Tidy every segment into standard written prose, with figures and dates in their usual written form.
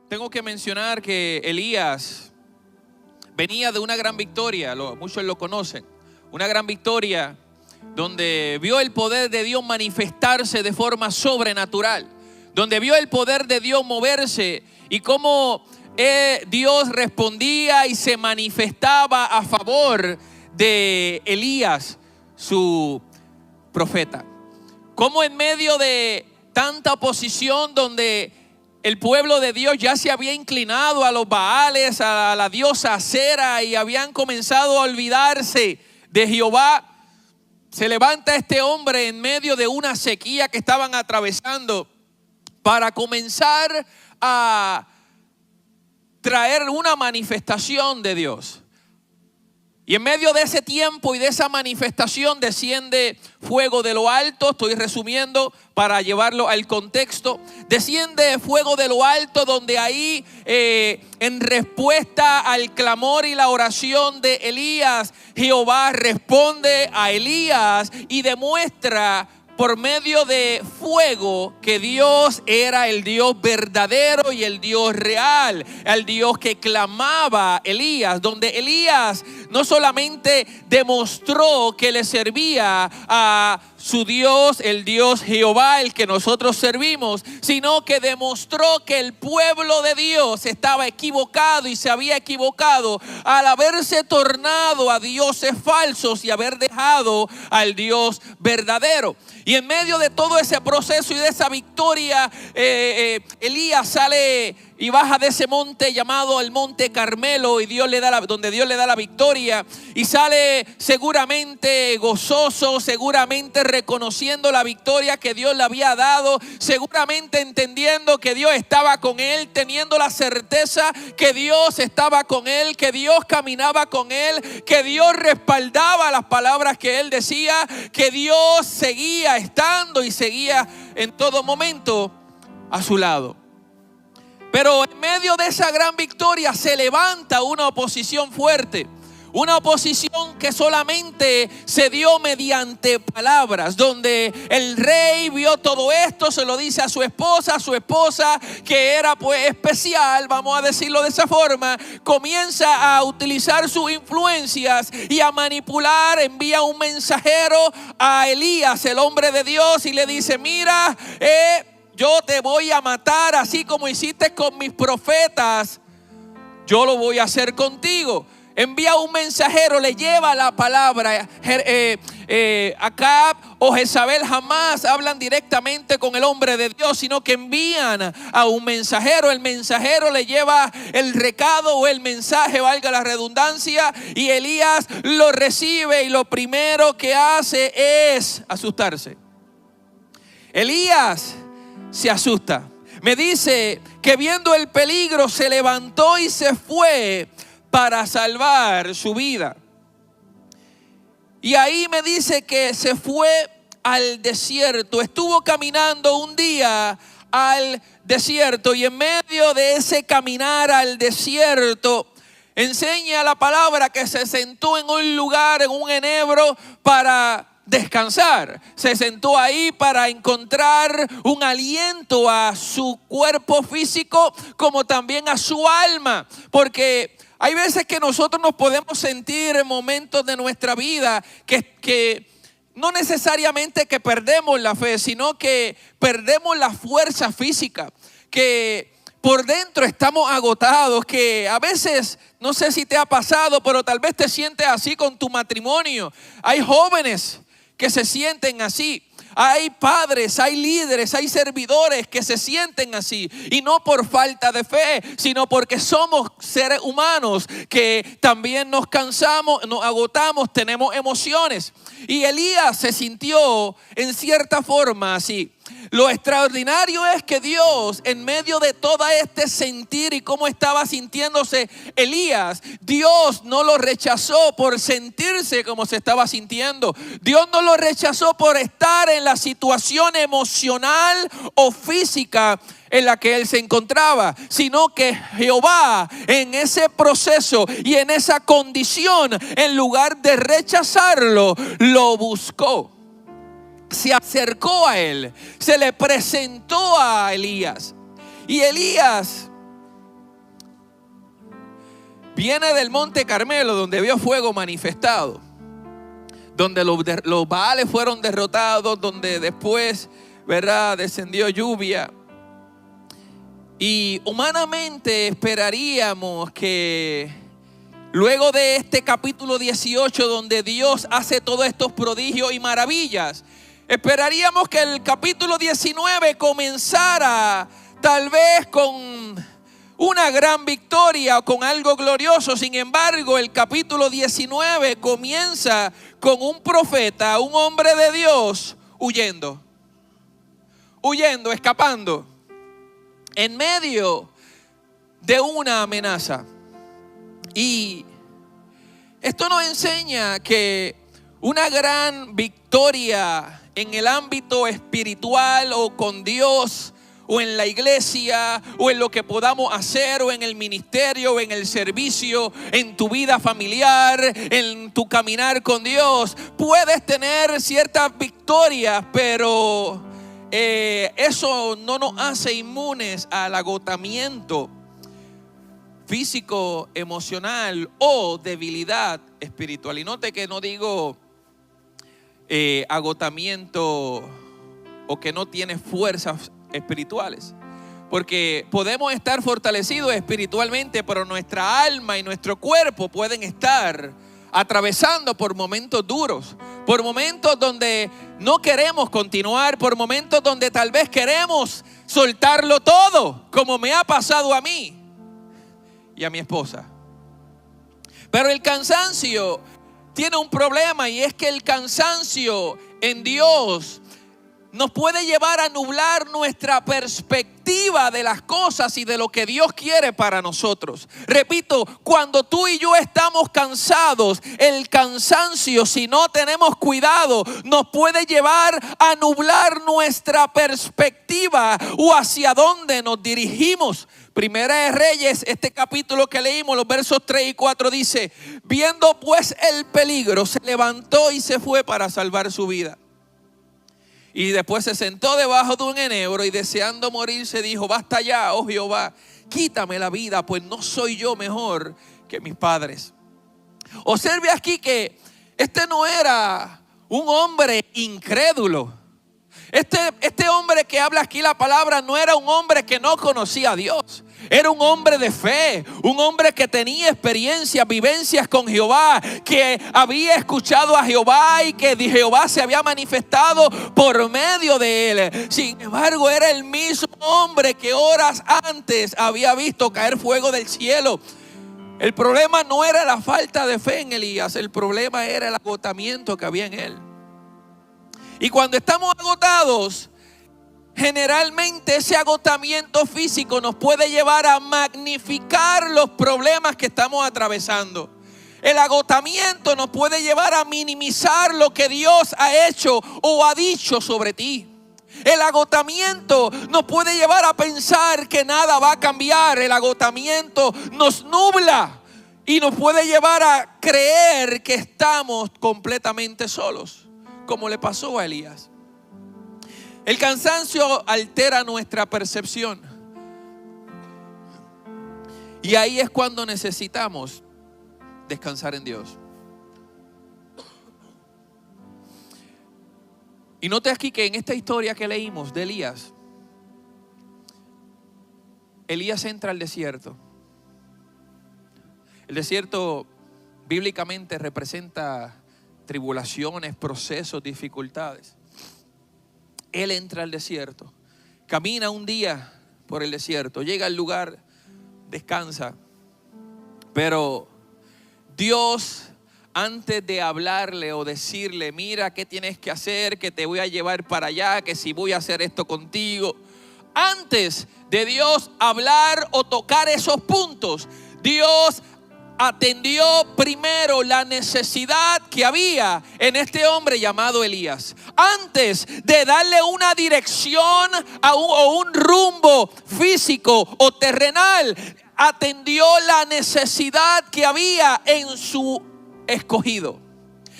Tengo que mencionar que Elías venía de una gran victoria, muchos lo conocen, una gran victoria donde vio el poder de Dios manifestarse de forma sobrenatural, donde vio el poder de Dios moverse y cómo Dios respondía y se manifestaba a favor de Elías, su profeta. Cómo en medio de tanta oposición, donde el pueblo de Dios ya se había inclinado a los Baales, a la diosa Acera, y habían comenzado a olvidarse de Jehová, se levanta este hombre en medio de una sequía que estaban atravesando para comenzar a traer una manifestación de Dios. Y en medio de ese tiempo y de esa manifestación desciende fuego de lo alto. Estoy resumiendo para llevarlo al contexto. Desciende fuego de lo alto, donde ahí en respuesta al clamor y la oración de Elías, Jehová responde a Elías y demuestra por medio de fuego que Dios era el Dios verdadero y el Dios real, el Dios que clamaba Elías, donde Elías no solamente demostró que le servía a su Dios, el Dios Jehová, el que nosotros servimos, sino que demostró que el pueblo de Dios estaba equivocado y se había equivocado al haberse tornado a dioses falsos y haber dejado al Dios verdadero. Y en medio de todo ese proceso y de esa victoria, Elías sale y baja de ese monte llamado el Monte Carmelo, y donde Dios le da la victoria, y sale seguramente gozoso, seguramente reconociendo la victoria que Dios le había dado, seguramente entendiendo que Dios estaba con él, teniendo la certeza que Dios estaba con él, que Dios caminaba con él, que Dios respaldaba las palabras que él decía, que Dios seguía estando y seguía en todo momento a su lado. Pero en medio de esa gran victoria se levanta una oposición fuerte. Una oposición que solamente se dio mediante palabras, donde el rey vio todo esto, se lo dice a su esposa que era pues especial, vamos a decirlo de esa forma, comienza a utilizar sus influencias y a manipular, envía un mensajero a Elías, el hombre de Dios, y le dice: mira, yo te voy a matar así como hiciste con mis profetas, yo lo voy a hacer contigo. Envía un mensajero, le lleva la palabra. Acab o Jezabel jamás hablan directamente con el hombre de Dios, sino que envían a un mensajero. El mensajero le lleva el recado o el mensaje, valga la redundancia, y Elías lo recibe y lo primero que hace es asustarse. Elías se asusta. Me dice que viendo el peligro se levantó y se fue para salvar su vida. Y ahí me dice que se fue al desierto. Estuvo caminando un día al desierto, y en medio de ese caminar al desierto, enseña la palabra que se sentó en un lugar, en un enebro, para descansar. Se sentó ahí para encontrar un aliento a su cuerpo físico, como también a su alma, porque hay veces que nosotros nos podemos sentir en momentos de nuestra vida que no necesariamente que perdemos la fe, sino que perdemos la fuerza física, que por dentro estamos agotados, que a veces, no sé si te ha pasado, pero tal vez te sientes así con tu matrimonio. Hay jóvenes que se sienten así. Hay padres, hay líderes, hay servidores que se sienten así, y no por falta de fe, sino porque somos seres humanos que también nos cansamos, nos agotamos, tenemos emociones. Y Elías se sintió en cierta forma así. Lo extraordinario es que Dios, en medio de todo este sentir y cómo estaba sintiéndose Elías, Dios no lo rechazó por sentirse como se estaba sintiendo. Dios no lo rechazó por estar en la situación emocional o física en la que él se encontraba, sino que Jehová, en ese proceso y en esa condición, en lugar de rechazarlo, lo buscó. Se acercó a él, se le presentó a Elías. Y Elías Viene del Monte Carmelo, donde vio fuego manifestado, donde los Baales fueron derrotados, donde después, ¿verdad?, descendió lluvia. Y humanamente esperaríamos que luego de este capítulo 18, donde Dios hace todos estos prodigios y maravillas, esperaríamos que el capítulo 19 comenzara tal vez con una gran victoria o con algo glorioso. Sin embargo, el capítulo 19 comienza con un profeta, un hombre de Dios, huyendo, escapando, en medio de una amenaza. Y esto nos enseña que una gran victoria en el ámbito espiritual o con Dios o en la iglesia o en lo que podamos hacer o en el ministerio o en el servicio, en tu vida familiar, en tu caminar con Dios, puedes tener ciertas victorias, pero eso no nos hace inmunes al agotamiento físico, emocional o debilidad espiritual. Y note que no digo agotamiento o que no tiene fuerzas espirituales, porque podemos estar fortalecidos espiritualmente, pero nuestra alma y nuestro cuerpo pueden estar atravesando por momentos duros, por momentos donde no queremos continuar, por momentos donde tal vez queremos soltarlo todo, como me ha pasado a mí y a mi esposa. Pero el cansancio tiene un problema, y es que el cansancio en Dios nos puede llevar a nublar nuestra perspectiva de las cosas y de lo que Dios quiere para nosotros. Repito, cuando tú y yo estamos cansados, el cansancio, si no tenemos cuidado, nos puede llevar a nublar nuestra perspectiva o hacia dónde nos dirigimos. Primera de Reyes, este capítulo que leímos, los versos 3 y 4 dice: viendo pues el peligro, se levantó y se fue para salvar su vida. Y después se sentó debajo de un enebro y deseando morirse dijo: basta ya, oh Jehová, quítame la vida, pues no soy yo mejor que mis padres. Observe aquí que este no era un hombre incrédulo. Este hombre que habla aquí la palabra no era un hombre que no conocía a Dios. Era un hombre de fe, un hombre que tenía experiencias, vivencias con Jehová, que había escuchado a Jehová y que Jehová se había manifestado por medio de él. Sin embargo, era el mismo hombre que horas antes había visto caer fuego del cielo. El problema no era la falta de fe en Elías, el problema era el agotamiento que había en él. Y cuando estamos agotados, generalmente ese agotamiento físico nos puede llevar a magnificar los problemas que estamos atravesando. El agotamiento nos puede llevar a minimizar lo que Dios ha hecho o ha dicho sobre ti. El agotamiento nos puede llevar a pensar que nada va a cambiar. El agotamiento nos nubla y nos puede llevar a creer que estamos completamente solos, como le pasó a Elías. El cansancio altera nuestra percepción. Y ahí es cuando necesitamos descansar en Dios. Y note aquí que en esta historia que leímos de Elías, Elías entra al desierto. El desierto bíblicamente representa tribulaciones, procesos, dificultades. Él entra al desierto, camina un día por el desierto, llega al lugar, descansa. Pero Dios, antes de hablarle o decirle: mira qué tienes que hacer, que te voy a llevar para allá, que si voy a hacer esto contigo, antes de Dios hablar o tocar esos puntos, Dios atendió primero la necesidad que había en este hombre llamado Elías. Antes de darle una dirección o un rumbo físico o terrenal, atendió la necesidad que había en su escogido,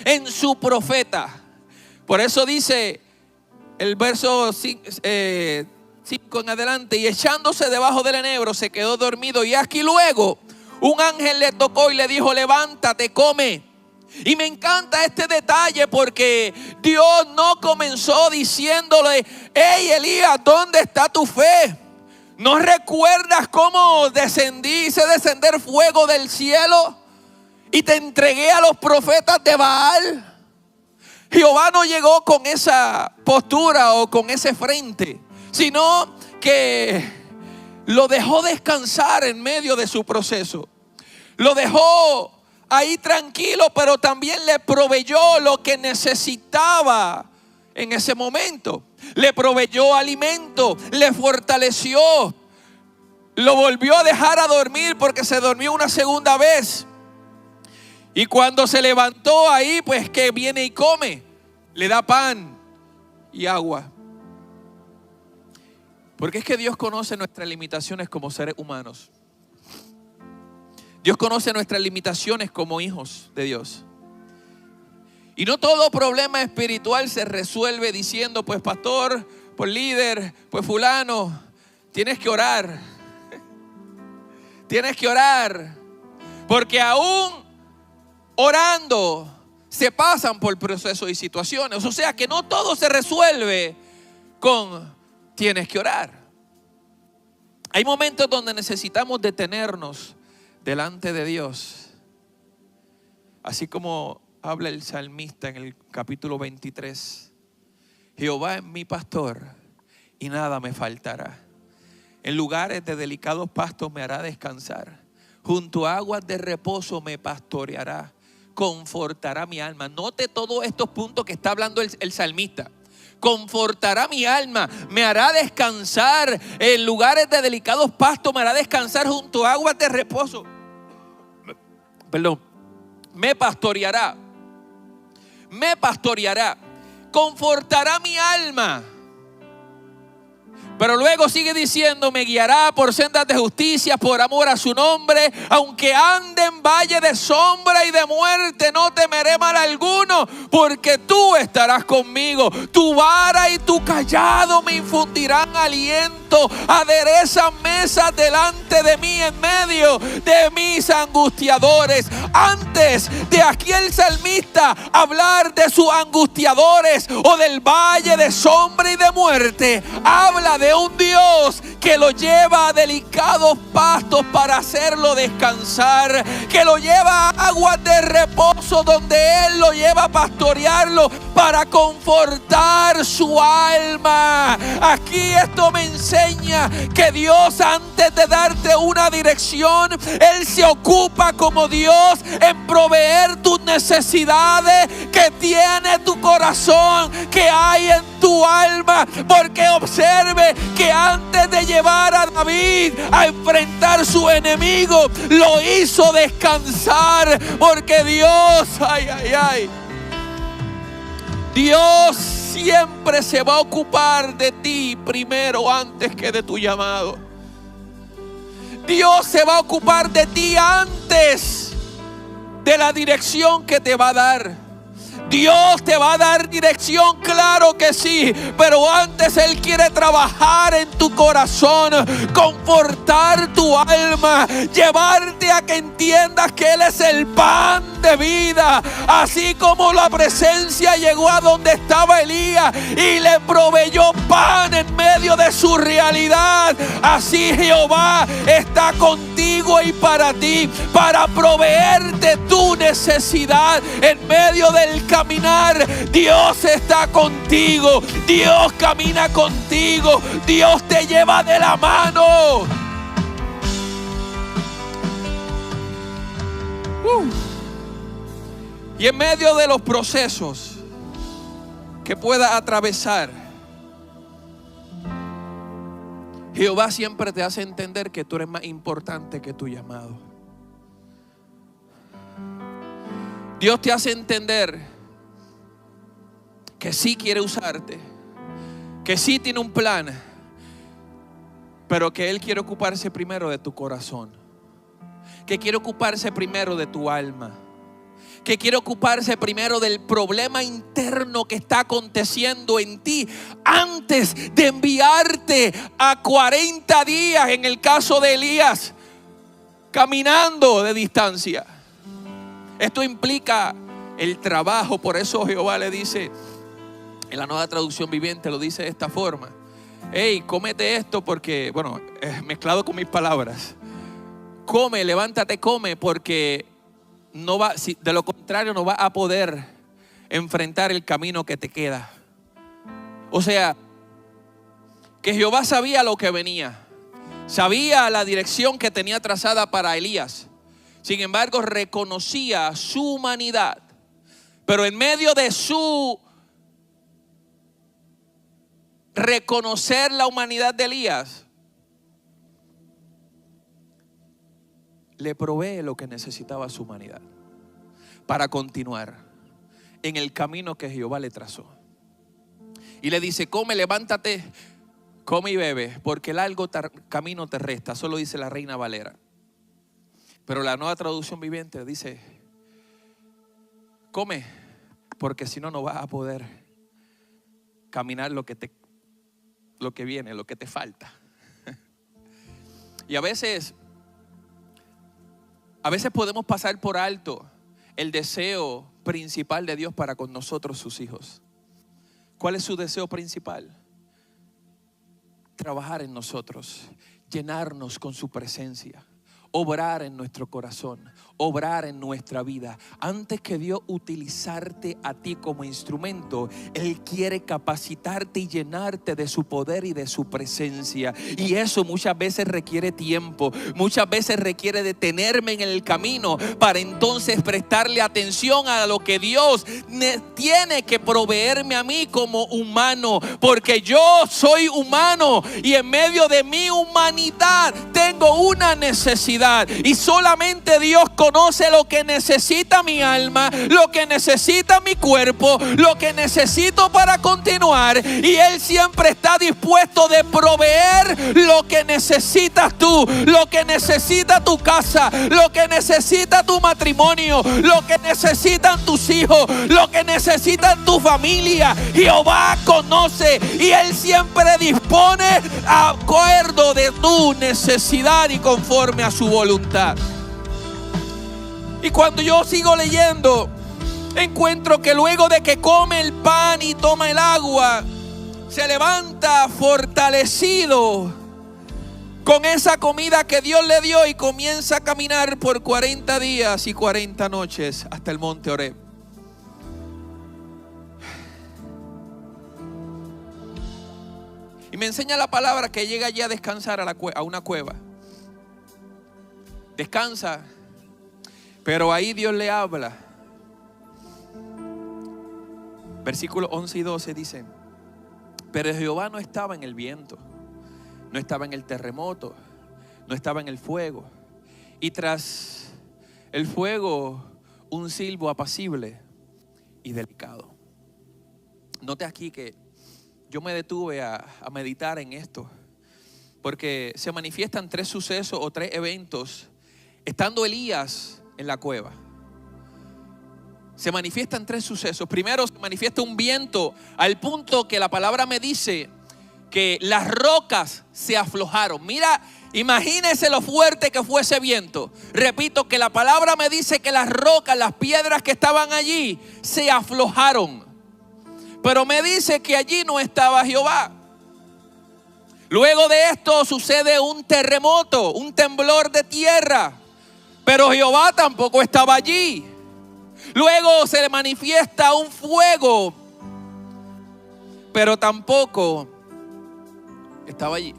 en su profeta. Por eso dice el verso 5 en adelante: y echándose debajo del enebro se quedó dormido, y aquí luego un ángel le tocó y le dijo: levántate, come. Y me encanta este detalle porque Dios no comenzó diciéndole: hey Elías, ¿dónde está tu fe? ¿No recuerdas cómo hice descender fuego del cielo y te entregué a los profetas de Baal? Jehová no llegó con esa postura o con ese frente, sino que lo dejó descansar en medio de su proceso. Lo dejó ahí tranquilo, pero también le proveyó lo que necesitaba en ese momento. Le proveyó alimento, le fortaleció, lo volvió a dejar a dormir porque se durmió una segunda vez. Y cuando se levantó ahí, pues que viene y come, le da pan y agua. Porque es que Dios conoce nuestras limitaciones como seres humanos. Dios conoce nuestras limitaciones como hijos de Dios. Y no todo problema espiritual se resuelve diciendo: pues pastor, pues líder, pues fulano, tienes que orar. Tienes que orar. Porque aún orando se pasan por procesos y situaciones. O sea que no todo se resuelve con tienes que orar. Hay momentos donde necesitamos detenernos delante de Dios. Así como habla el salmista en el capítulo 23. Jehová es mi pastor y nada me faltará. En lugares de delicados pastos me hará descansar. Junto a aguas de reposo me pastoreará. Confortará mi alma. Note todos estos puntos que está hablando el salmista. Confortará mi alma, me hará descansar en lugares de delicados pastos, me hará descansar junto a aguas de reposo. Me pastoreará, confortará mi alma. Pero luego sigue diciendo: me guiará por sendas de justicia por amor a su nombre. Aunque ande en valle de sombra y de muerte, no temeré mal alguno, porque tú estarás conmigo. Tu vara y tu cayado me infundirán aliento. Aderezan mesas delante de mí en medio de mis angustiadores. Antes de aquí el salmista hablar de sus angustiadores o del valle de sombra y de muerte, habla de un Dios que lo lleva a delicados pastos para hacerlo descansar, que lo lleva a aguas de reposo donde Él lo lleva a pastorearlo para confortar su alma. Aquí esto me enseña que Dios, antes de darte una dirección, Él se ocupa como Dios en proveer tus necesidades que tiene tu corazón, que hay en tu alma. Porque observe que antes de llevar a David a enfrentar su enemigo, lo hizo descansar. Porque Dios, Dios siempre se va a ocupar de ti primero antes que de tu llamado. Dios se va a ocupar de ti antes de la dirección que te va a dar. Dios te va a dar dirección, claro que sí, pero antes Él quiere trabajar en tu corazón, confortar tu alma, llevarte a que entiendas que Él es el pan de vida. Así como la presencia llegó a donde estaba Elías y le proveyó pan en medio de su realidad, así Jehová está contigo y para ti, para proveerte tu necesidad en medio del caminar. Dios está contigo, Dios camina contigo, Dios te lleva de la mano. Y en medio de los procesos que puedas atravesar, Jehová siempre te hace entender que tú eres más importante que tu llamado. Dios te hace entender que sí quiere usarte, que sí tiene un plan, pero que Él quiere ocuparse primero de tu corazón, que quiere ocuparse primero de tu alma, que quiere ocuparse primero del problema interno que está aconteciendo en ti antes de enviarte a 40 días, en el caso de Elías, caminando de distancia. Esto implica el trabajo. Por eso Jehová le dice, en la Nueva Traducción Viviente lo dice de esta forma: hey, cómete esto porque, bueno, mezclado con mis palabras, come, levántate, come, porque no va, si de lo contrario no va a poder enfrentar el camino que te queda. O sea, que Jehová sabía lo que venía, sabía la dirección que tenía trazada para Elías. Sin embargo, reconocía su humanidad. Pero en medio de su reconocer la humanidad de Elías, le provee lo que necesitaba su humanidad para continuar en el camino que Jehová le trazó. Y le dice: come, levántate, come y bebe, porque el largo camino te resta. Solo dice la Reina Valera. Pero la Nueva Traducción Viviente dice: come, porque si no, no vas a poder caminar lo que viene, lo que te falta. Y a veces podemos pasar por alto el deseo principal de Dios para con nosotros, sus hijos. ¿Cuál es su deseo principal? Trabajar en nosotros, llenarnos con su presencia, obrar en nuestro corazón, obrar en nuestra vida. Antes que Dios utilizarte a ti como instrumento, Él quiere capacitarte y llenarte de su poder y de su presencia. Y eso muchas veces requiere tiempo, muchas veces requiere detenerme en el camino para entonces prestarle atención a lo que Dios tiene que proveerme a mí como humano, porque yo soy humano y en medio de mi humanidad tengo una necesidad. Y solamente Dios conoce lo que necesita mi alma, lo que necesita mi cuerpo, lo que necesito para continuar. Y Él siempre está dispuesto de proveer lo que necesitas tú, lo que necesita tu casa, lo que necesita tu matrimonio, lo que necesitan tus hijos, lo que necesitan tu familia. Jehová conoce y Él siempre dispone a acuerdo de tu necesidad y conforme a su voluntad. Y cuando yo sigo leyendo, encuentro que luego de que come el pan y toma el agua, se levanta fortalecido con esa comida que Dios le dio y comienza a caminar por 40 días y 40 noches hasta el monte Horeb. Y me enseña la palabra que llega allí a descansar a una cueva. Descansa, pero ahí Dios le habla. Versículos 11 y 12 dicen: pero Jehová no estaba en el viento, no estaba en el terremoto, no estaba en el fuego, y tras el fuego un silbo apacible y delicado. Note aquí que yo me detuve a meditar en esto, porque se manifiestan 3 sucesos o 3 eventos estando Elías en la cueva. Se manifiestan 3 sucesos. Primero, se manifiesta un viento al punto que la palabra me dice que las rocas se aflojaron. Mira, imagínese lo fuerte que fue ese viento. Repito, que la palabra me dice que las rocas, las piedras que estaban allí, se aflojaron. Pero me dice que allí no estaba Jehová. Luego de esto sucede un terremoto, un temblor de tierra, pero Jehová tampoco estaba allí. Luego se le manifiesta un fuego, pero tampoco estaba allí.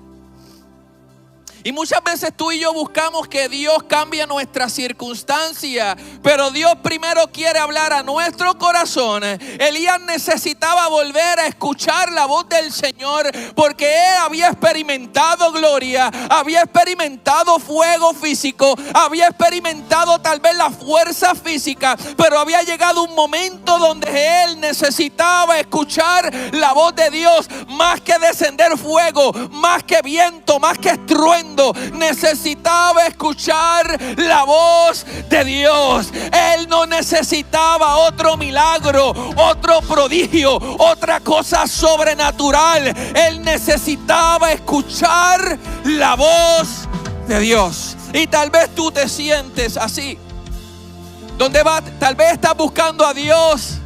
Y muchas veces tú y yo buscamos que Dios cambie nuestras circunstancias, pero Dios primero quiere hablar a nuestro corazón. Elías necesitaba volver a escuchar la voz del Señor, porque él había experimentado gloria, había experimentado fuego físico, había experimentado tal vez la fuerza física, pero había llegado un momento donde él necesitaba escuchar la voz de Dios. Más que descender fuego, más que viento, más que estruendo, necesitaba escuchar la voz de Dios. Él no necesitaba otro milagro, otro prodigio, otra cosa sobrenatural. Él necesitaba escuchar la voz de Dios. Y tal vez tú te sientes así, donde tal vez estás buscando a Dios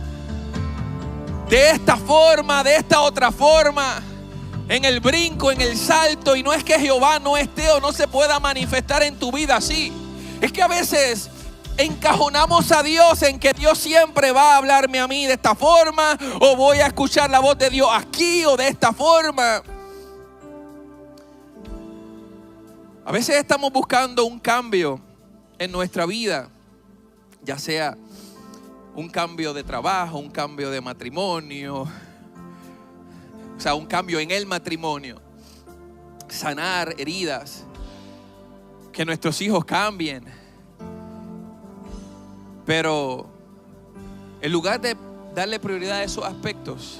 de esta forma, de esta otra forma, en el brinco, en el salto. Y no es que Jehová no esté o no se pueda manifestar en tu vida así. Es que a veces encajonamos a Dios en que Dios siempre va a hablarme a mí de esta forma, o voy a escuchar la voz de Dios aquí o de esta forma. A veces estamos buscando un cambio en nuestra vida, ya sea un cambio de trabajo, un cambio de matrimonio, o sea, un cambio en el matrimonio, sanar heridas, que nuestros hijos cambien. Pero en lugar de darle prioridad a esos aspectos,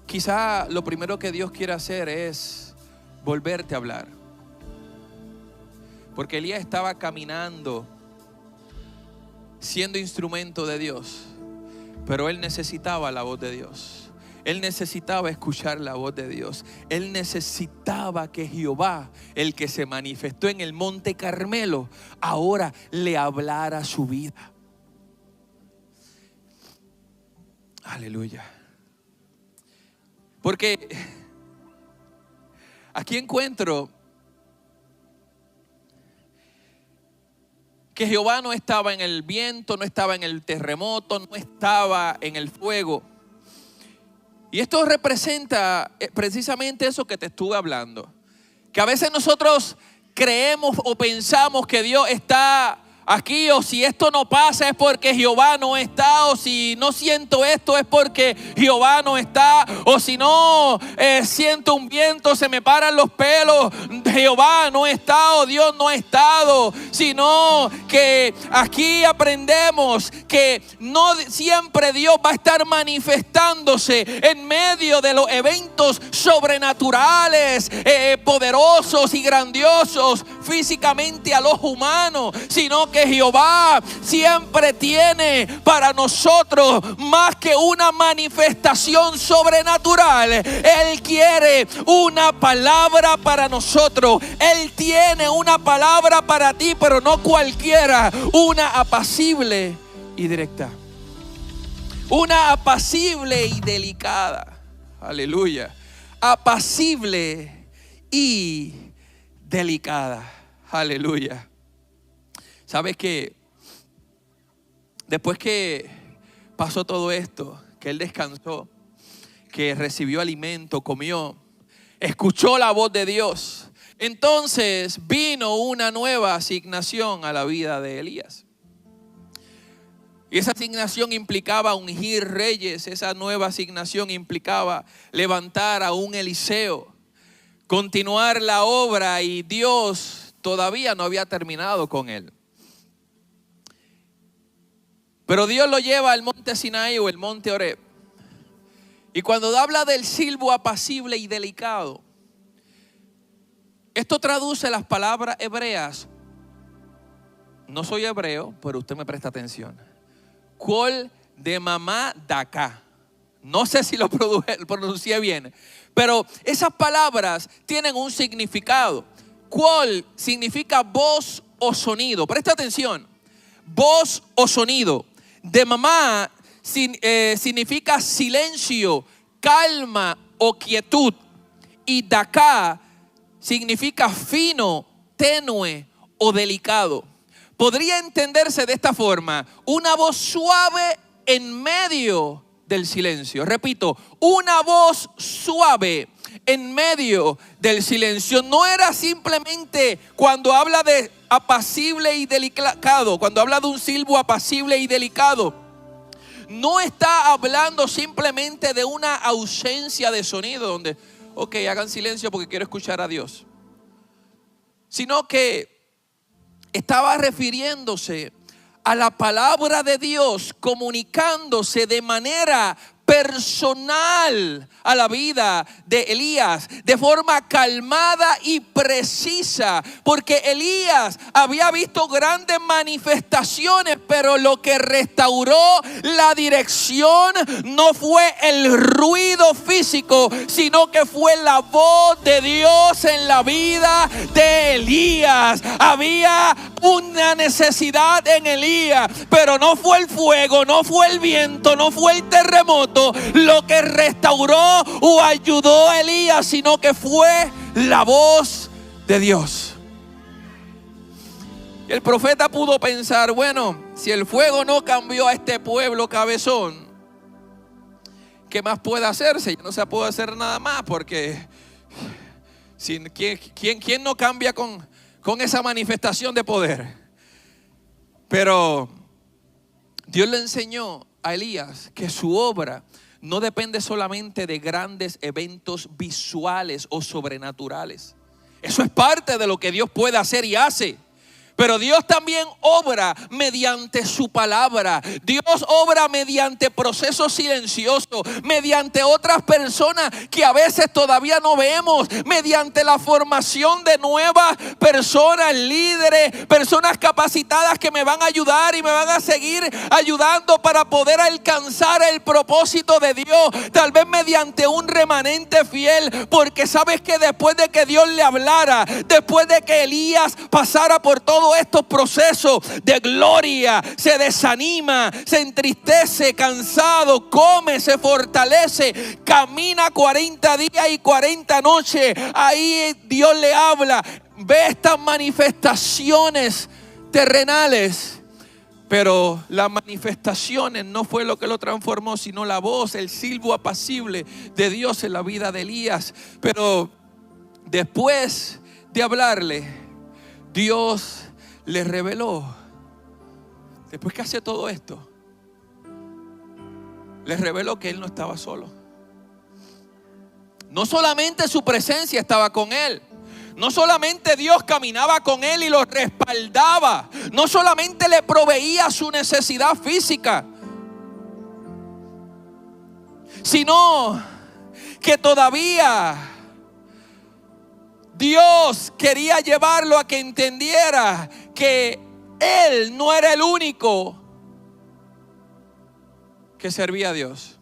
quizá lo primero que Dios quiere hacer es volverte a hablar. Porque Elías estaba caminando, siendo instrumento de Dios, pero él necesitaba la voz de Dios. Él necesitaba escuchar la voz de Dios. Él necesitaba que Jehová, el que se manifestó en el monte Carmelo, ahora le hablara su vida. Aleluya. Porque aquí encuentro que Jehová no estaba en el viento, no estaba en el terremoto, no estaba en el fuego. Y esto representa precisamente eso que te estuve hablando. Que a veces nosotros creemos o pensamos que Dios está aquí, o si esto no pasa es porque Jehová no está, o si no siento esto es porque Jehová no está, o si no siento un viento, se me paran los pelos, Jehová no está o Dios no ha estado. Sino que aquí aprendemos que no siempre Dios va a estar manifestándose en medio de los eventos sobrenaturales, poderosos y grandiosos físicamente a los humanos, sino que Jehová siempre tiene para nosotros más que una manifestación sobrenatural. Él quiere una palabra para nosotros. Él tiene una palabra para ti, pero no cualquiera, una apacible y directa, una apacible y delicada. Aleluya. Apacible y delicada. Aleluya. ¿Sabes qué? Después que pasó todo esto, que él descansó, que recibió alimento, comió, escuchó la voz de Dios, entonces vino una nueva asignación a la vida de Elías. Y esa asignación implicaba ungir reyes. Esa nueva asignación implicaba levantar a un Eliseo, continuar la obra, y Dios todavía no había terminado con él. Pero Dios lo lleva al monte Sinaí o el monte Horeb. Y cuando habla del silbo apacible y delicado, esto traduce las palabras hebreas. No soy hebreo, pero usted me presta atención. Kol de mamá daka. No sé si lo pronuncié bien, pero esas palabras tienen un significado. Kol significa voz o sonido. Presta atención. Voz o sonido. De mamá significa silencio, calma o quietud. Y daka significa fino, tenue o delicado. Podría entenderse de esta forma: una voz suave en medio del silencio. Repito, una voz suave en medio del silencio. No era simplemente cuando habla de apacible y delicado, cuando habla de un silbo apacible y delicado, no está hablando simplemente de una ausencia de sonido donde, ok, hagan silencio porque quiero escuchar a Dios, sino que estaba refiriéndose a la palabra de Dios comunicándose de manera personal a la vida de Elías, de forma calmada y precisa, porque Elías había visto grandes manifestaciones, pero lo que restauró la dirección no fue el ruido físico, sino que fue la voz de Dios en la vida de Elías. Había una necesidad en Elías, pero no fue el fuego, no fue el viento, no fue el terremoto lo que restauró o ayudó a Elías, sino que fue la voz de Dios. Y el profeta pudo pensar, bueno, si el fuego no cambió a este pueblo cabezón, ¿qué más puede hacerse? Ya no se puede hacer nada más, porque ¿quién no cambia con esa manifestación de poder? Pero Dios le enseñó a Elías que su obra no depende solamente de grandes eventos visuales o sobrenaturales. Eso es parte de lo que Dios puede hacer y hace. Pero Dios también obra mediante su palabra. Dios obra mediante procesos silenciosos, mediante otras personas que a veces todavía no vemos, mediante la formación de nuevas personas, líderes, personas capacitadas que me van a ayudar y me van a seguir ayudando para poder alcanzar el propósito de Dios. Tal vez mediante un remanente fiel, porque sabes que después de que Dios le hablara, después de que Elías pasara por todo estos procesos de gloria, se desanima, se entristece, cansado, come, se fortalece, camina 40 días y 40 noches. Ahí Dios le habla, ve estas manifestaciones terrenales. Pero las manifestaciones no fue lo que lo transformó, sino la voz, el silbo apacible de Dios en la vida de Elías. Pero después de hablarle, Dios le reveló, después que hace todo esto, le reveló que él no estaba solo. No solamente su presencia estaba con él, no solamente Dios caminaba con él y lo respaldaba, no solamente le proveía su necesidad física, sino que todavía Dios quería llevarlo a que entendiera que él no era el único que servía a Dios.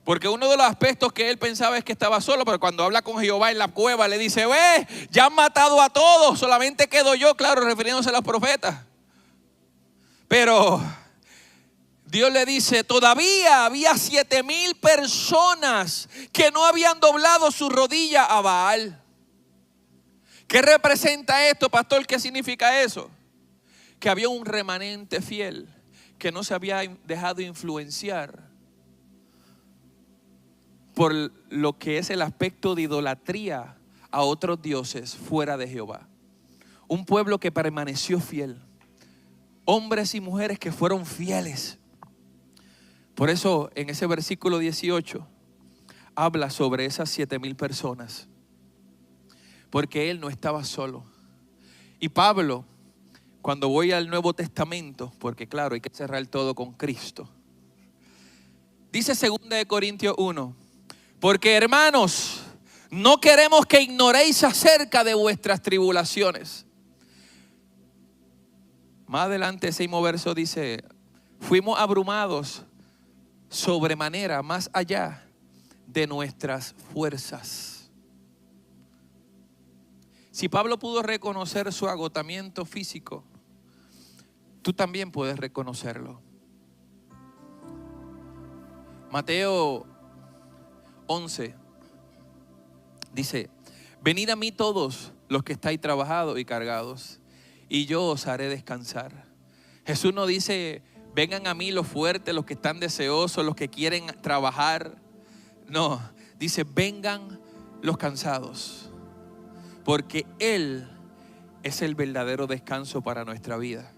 Porque uno de los aspectos que él pensaba es que estaba solo, pero cuando habla con Jehová en la cueva le dice, ve, ya han matado a todos, solamente quedo yo, claro, refiriéndose a los profetas. Pero Dios le dice, todavía había 7,000 personas que no habían doblado su rodilla a Baal. ¿Qué representa esto, pastor? ¿Qué significa eso? Que había un remanente fiel que no se había dejado influenciar por lo que es el aspecto de idolatría a otros dioses fuera de Jehová. Un pueblo que permaneció fiel. Hombres y mujeres que fueron fieles. Por eso en ese versículo 18 habla sobre esas 7,000 personas. Porque él no estaba solo. Y Pablo, cuando voy al Nuevo Testamento, porque claro, hay que cerrar todo con Cristo, dice 2 Corintios 1, porque hermanos, no queremos que ignoréis acerca de vuestras tribulaciones. Más adelante ese mismo verso dice, fuimos abrumados sobremanera, más allá de nuestras fuerzas. Si Pablo pudo reconocer su agotamiento físico, tú también puedes reconocerlo. Mateo 11 dice, venid a mí todos los que estáis trabajados y cargados, y yo os haré descansar. Jesús no dice, vengan a mí los fuertes, los que están deseosos, los que quieren trabajar. No, dice, vengan los cansados. Porque Él es el verdadero descanso para nuestra vida.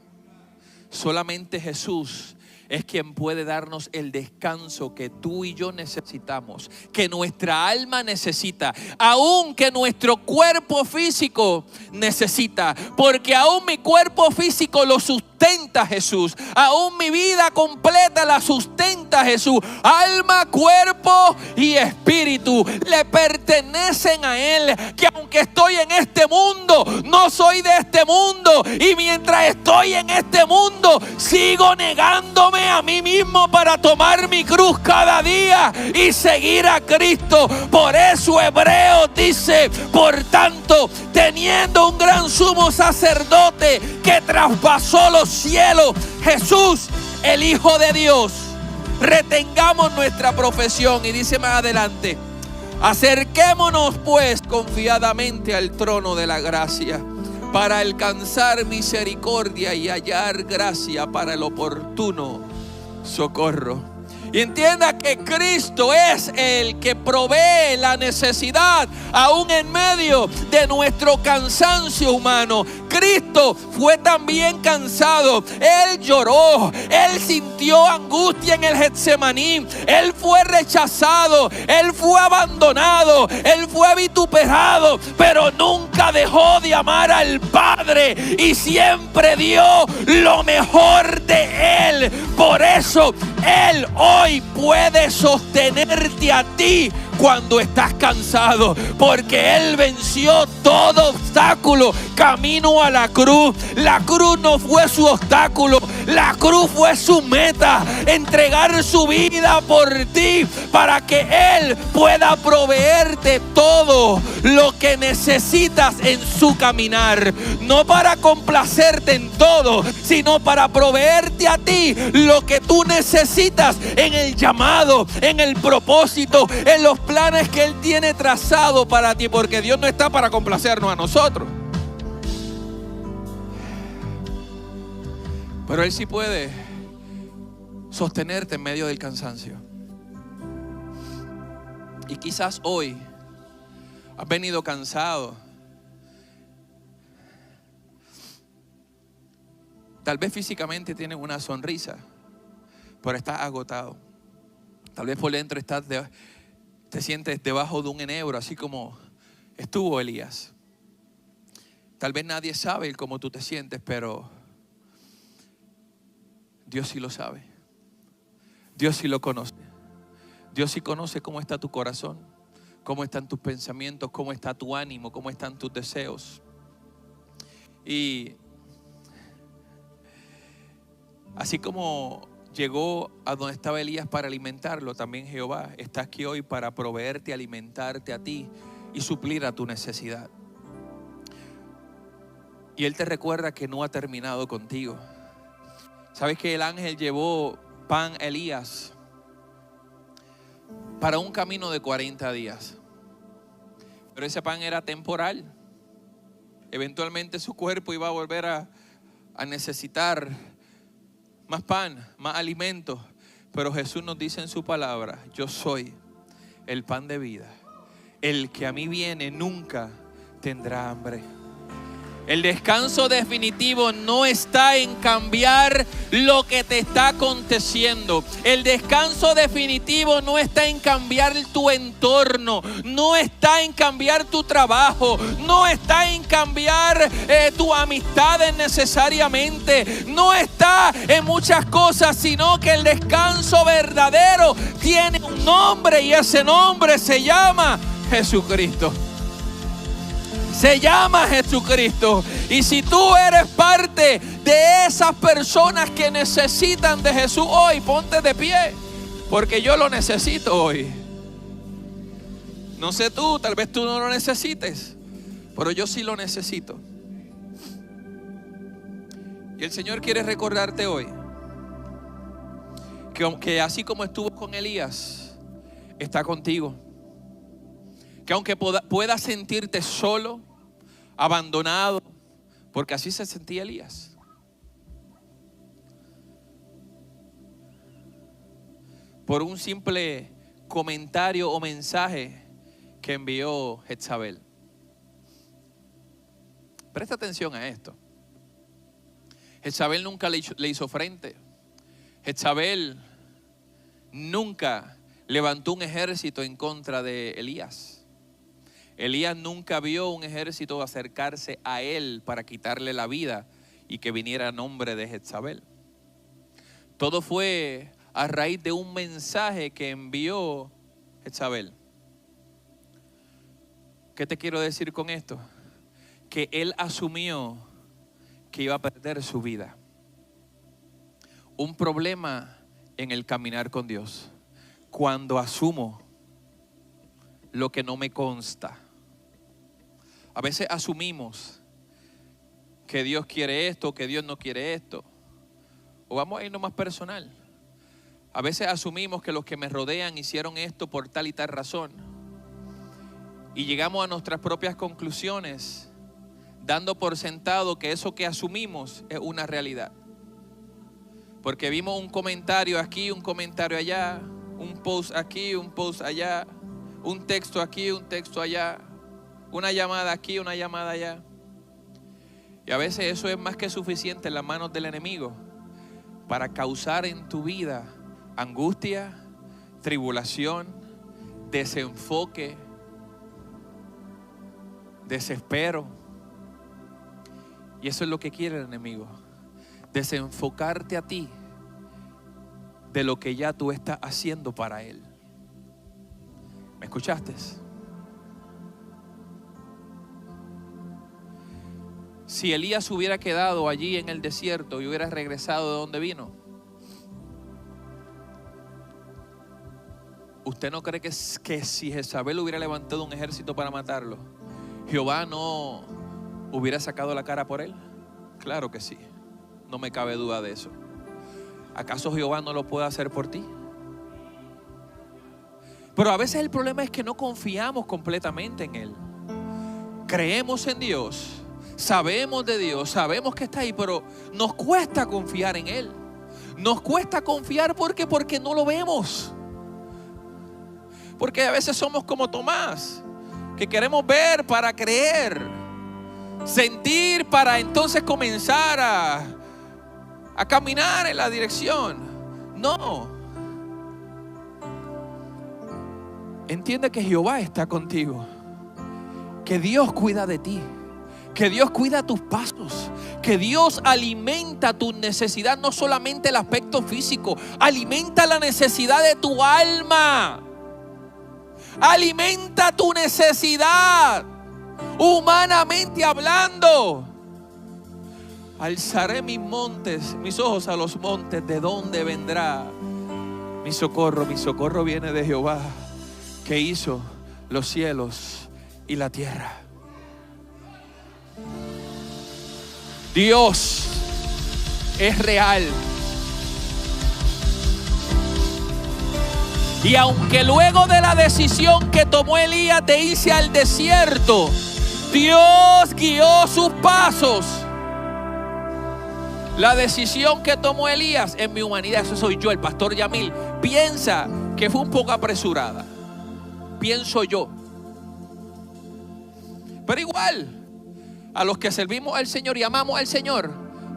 Solamente Jesús es quien puede darnos el descanso que tú y yo necesitamos, que nuestra alma necesita, aun que nuestro cuerpo físico necesita. Porque aún mi cuerpo físico lo sustenta sustenta Jesús. Aún mi vida completa la sustenta Jesús. Alma, cuerpo y espíritu le pertenecen a Él. Que aunque estoy en este mundo, no soy de este mundo. Y mientras estoy en este mundo, sigo negándome a mí mismo para tomar mi cruz cada día y seguir a Cristo. Por eso Hebreos dice: por tanto, teniendo un gran sumo sacerdote que traspasó los cielos, Jesús, el Hijo de Dios, retengamos nuestra profesión. Y dice más adelante: acerquémonos pues confiadamente al trono de la gracia, para alcanzar misericordia y hallar gracia para el oportuno socorro. Y entienda que Cristo es el que provee la necesidad, aún en medio de nuestro cansancio humano. Cristo fue también cansado. Él lloró. Él sintió angustia en el Getsemaní. Él fue rechazado. Él fue abandonado. Él fue vituperado. Pero nunca dejó de amar al Padre. Y siempre dio lo mejor de Él. Por eso Él hoy puede sostenerte a ti cuando estás cansado, porque Él venció todo obstáculo camino a la cruz. La cruz no fue su obstáculo, la cruz fue su meta: entregar su vida por ti, para que Él pueda proveerte todo lo que necesitas en su caminar. No para complacerte en todo, sino para proveerte a ti lo que tú necesitas en el llamado, en el propósito, en los planes que Él tiene trazado para ti, porque Dios no está para complacernos a nosotros, pero Él sí puede sostenerte en medio del cansancio. Y quizás hoy has venido cansado. Tal vez físicamente tienes una sonrisa, pero estás agotado. Tal vez por dentro te sientes debajo de un enebro, así como estuvo Elías. Tal vez nadie sabe cómo tú te sientes, pero Dios sí lo sabe. Dios sí lo conoce. Dios sí conoce cómo está tu corazón, cómo están tus pensamientos, cómo está tu ánimo, cómo están tus deseos. Y así como llegó a donde estaba Elías para alimentarlo, también Jehová está aquí hoy para proveerte, alimentarte a ti y suplir a tu necesidad. Y Él te recuerda que no ha terminado contigo. ¿Sabes que el ángel llevó pan a Elías para un camino de 40 días? Pero ese pan era temporal. Eventualmente su cuerpo iba a volver a necesitar más pan, más alimento. Pero Jesús nos dice en su palabra: yo soy el pan de vida. El que a mí viene nunca tendrá hambre. El descanso definitivo no está en cambiar lo que te está aconteciendo. El descanso definitivo no está en cambiar tu entorno. No está en cambiar tu trabajo. No está en cambiar tus amistades necesariamente. No está en muchas cosas, sino que el descanso verdadero tiene un nombre, y ese nombre se llama Jesucristo. Se llama Jesucristo. Y si tú eres parte de esas personas que necesitan de Jesús hoy, ponte de pie, porque yo lo necesito hoy. No sé tú, tal vez tú no lo necesites, pero yo sí lo necesito. Y el Señor quiere recordarte hoy que así como estuvo con Elías, está contigo. Que aunque puedas sentirte solo, abandonado, porque así se sentía Elías, por un simple comentario o mensaje que envió Jezabel. Presta atención a esto. Jezabel nunca le hizo frente. Jezabel nunca levantó un ejército en contra de Elías. Elías nunca vio un ejército acercarse a él para quitarle la vida y que viniera a nombre de Jezabel. Todo fue a raíz de un mensaje que envió Jezabel. ¿Qué te quiero decir con esto? Que él asumió que iba a perder su vida. Un problema en el caminar con Dios. Cuando asumo lo que no me consta. A veces asumimos que Dios quiere esto, que Dios no quiere esto. O vamos a irnos más personal. A veces asumimos que los que me rodean hicieron esto por tal y tal razón. Y llegamos a nuestras propias conclusiones, dando por sentado que eso que asumimos es una realidad. Porque vimos un comentario aquí, un comentario allá, un post aquí, un post allá, un texto aquí, un texto allá, una llamada aquí, una llamada allá. Y a veces eso es más que suficiente en las manos del enemigo para causar en tu vida angustia, tribulación, desenfoque, desespero. Y eso es lo que quiere el enemigo. Desenfocarte a ti de lo que ya tú estás haciendo para él. ¿Me escuchaste? Si Elías hubiera quedado allí en el desierto y hubiera regresado de donde vino, ¿usted no cree que si Jezabel hubiera levantado un ejército para matarlo, Jehová no hubiera sacado la cara por él? Claro que sí, no me cabe duda de eso. ¿Acaso Jehová no lo puede hacer por ti? Pero a veces el problema es que no confiamos completamente en Él. Creemos en Dios, sabemos de Dios, sabemos que está ahí, pero nos cuesta confiar en Él. Nos cuesta confiar porque no lo vemos. Porque a veces somos como Tomás, que queremos ver para creer, sentir para entonces comenzar a caminar en la dirección. No. Entiende que Jehová está contigo, que Dios cuida de ti, que Dios cuida tus pasos, que Dios alimenta tu necesidad, no solamente el aspecto físico, alimenta la necesidad de tu alma, alimenta tu necesidad, humanamente hablando. Alzaré mis ojos a los montes, ¿de dónde vendrá mi socorro? Mi socorro viene de Jehová, que hizo los cielos y la tierra. Dios es real. Y aunque luego de la decisión que tomó Elías de irse al desierto, Dios guió sus pasos. La decisión que tomó Elías, en mi humanidad, eso soy yo, el pastor Yamil, piensa que fue un poco apresurada. Pienso yo. Pero igual, a los que servimos al Señor y amamos al Señor,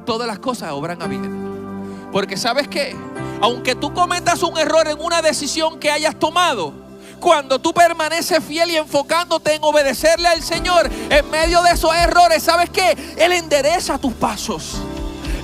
todas las cosas obran a bien. Porque ¿sabes qué? Aunque tú cometas un error en una decisión que hayas tomado, cuando tú permaneces fiel y enfocándote en obedecerle al Señor en medio de esos errores, ¿sabes qué? Él endereza tus pasos.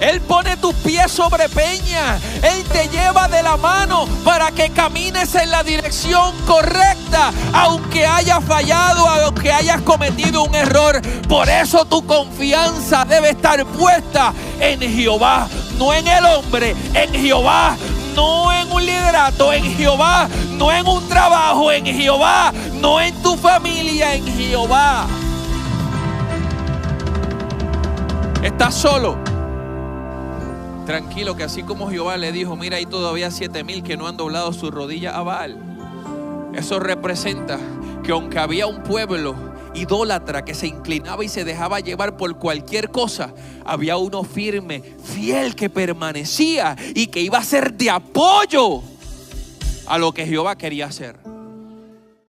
Él pone tus pies sobre peña. Él te lleva de la mano para que camines en la dirección correcta, aunque hayas fallado, aunque hayas cometido un error. Por eso tu confianza debe estar puesta en Jehová, no en el hombre, en Jehová, no en un liderato, en Jehová, no en un trabajo, en Jehová, no en tu familia, en Jehová. ¿Estás solo? Tranquilo, que así como Jehová le dijo, mira, hay todavía 7,000 que no han doblado su rodilla a Baal. Eso representa que aunque había un pueblo idólatra que se inclinaba y se dejaba llevar por cualquier cosa, había uno firme, fiel, que permanecía y que iba a ser de apoyo a lo que Jehová quería hacer.